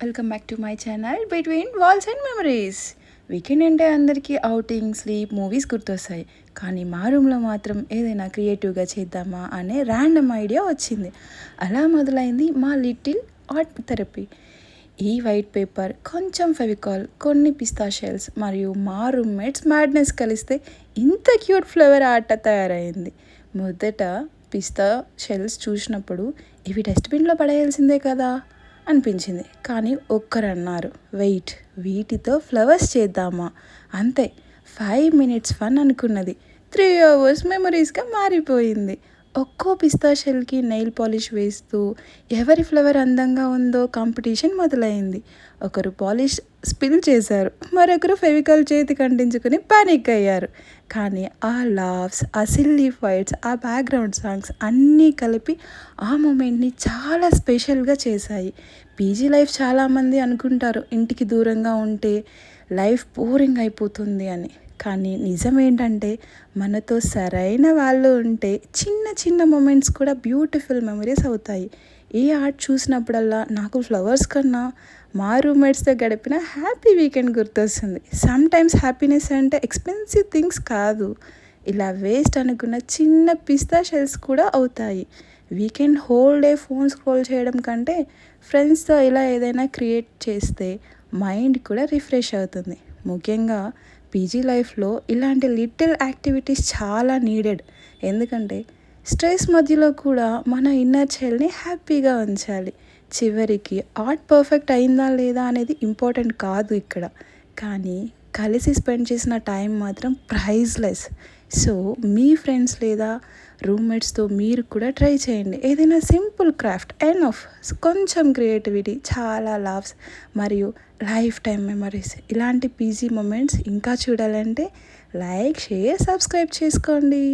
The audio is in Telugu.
Welcome back to my channel between walls and memories. Weekend అంటే అందరికీ అవుటింగ్, స్లీప్, మూవీస్ గుర్తొస్తాయి. కానీ మా రూమ్లో మాత్రం ఏదైనా క్రియేటివ్గా చేద్దామా అనే ర్యాండమ్ ఐడియా వచ్చింది. అలా మొదలైంది మా లిటిల్ ఆర్ట్ థెరపీ. ఈ వైట్ పేపర్, కొంచెం ఫెవికాల్, కొన్ని పిస్తా షెల్స్ మరియు మా రూమ్మేట్స్ మ్యాడ్నెస్ కలిస్తే ఇంత క్యూట్ ఫ్లవర్ ఆర్ట్ తయారైంది. మొదట పిస్తా షెల్స్ చూసినప్పుడు ఇవి డస్ట్బిన్లో పడేయాల్సిందే కదా అనిపించింది. కానీ ఒక్కరన్నారు, వెయిట్, వీటితో ఫ్లవర్స్ చేద్దామా. అంతే, 5 minutes ఫన్ అనుకున్నది 3 hours మెమరీస్గా మారిపోయింది. ఒక్కో పిస్తా షెల్కి నెయిల్ పాలిష్ వేస్తూ ఎవరి ఫ్లవర్ అందంగా ఉందో కాంపిటీషన్ మొదలైంది. ఒకరు పాలిష్ స్పిల్ చేశారు, మరొకరు ఫెవికాల్ చేతికి అంటించుకుని పానిక్ అయ్యారు. కానీ ఆ లాఫ్స్, ఆ సిల్లీ ఫైట్స్, ఆ బ్యాక్గ్రౌండ్ సాంగ్స్ అన్నీ కలిపి ఆ మూమెంట్ని చాలా స్పెషల్గా చేశాయి. పీజీ లైఫ్ చాలామంది అనుకుంటారు ఇంటికి దూరంగా ఉంటే లైఫ్ బోరింగ్ అయిపోతుంది అని. కానీ నిజం ఏంటంటే మనతో సరైన వాళ్ళు ఉంటే చిన్న చిన్న మూమెంట్స్ కూడా బ్యూటిఫుల్ మెమరీస్ అవుతాయి. ఈ ఆర్ట్ చూసినప్పుడల్లా నాకు ఫ్లవర్స్ కన్నా మా రూమ్మేట్స్తో గడిపిన హ్యాపీ వీకెండ్ గుర్తొస్తుంది. సమ్టైమ్స్ హ్యాపీనెస్ అంటే ఎక్స్పెన్సివ్ థింగ్స్ కాదు, ఇలా వేస్ట్ అనుకున్న చిన్న పిస్తా షెల్స్ కూడా అవుతాయి. Weekend whole day phone scroll చేయడం కంటే ఫ్రెండ్స్తో ఇలా ఏదైనా క్రియేట్ చేస్తే మైండ్ కూడా రిఫ్రెష్ అవుతుంది. ముఖ్యంగా పీజీ లైఫ్లో ఇలాంటి లిటిల్ యాక్టివిటీస్ చాలా నీడెడ్. ఎందుకంటే స్ట్రెస్ మధ్యలో కూడా మన ఇన్నర్ చైల్డ్ని హ్యాపీగా ఉంచాలి. చివరికి ఆర్ట్ పర్ఫెక్ట్ అయిందా లేదా అనేది ఇంపార్టెంట్ కాదు ఇక్కడ, కానీ కలిసి స్పెండ్ చేసిన టైం మాత్రం ప్రైజ్లెస్. సో మీ ఫ్రెండ్స్ లేదా రూమ్మేట్స్తో మీరు కూడా ట్రై చేయండి. ఏదైనా సింపుల్ క్రాఫ్ట్ ఎనఫ్. కొంచెం క్రియేటివిటీ, చాలా లావ్స్ మరియు లైఫ్ టైం మెమరీస్. ఇలాంటి పీజీ మూమెంట్స్ ఇంకా చూడాలంటే లైక్, షేర్, సబ్స్క్రైబ్ చేసుకోండి.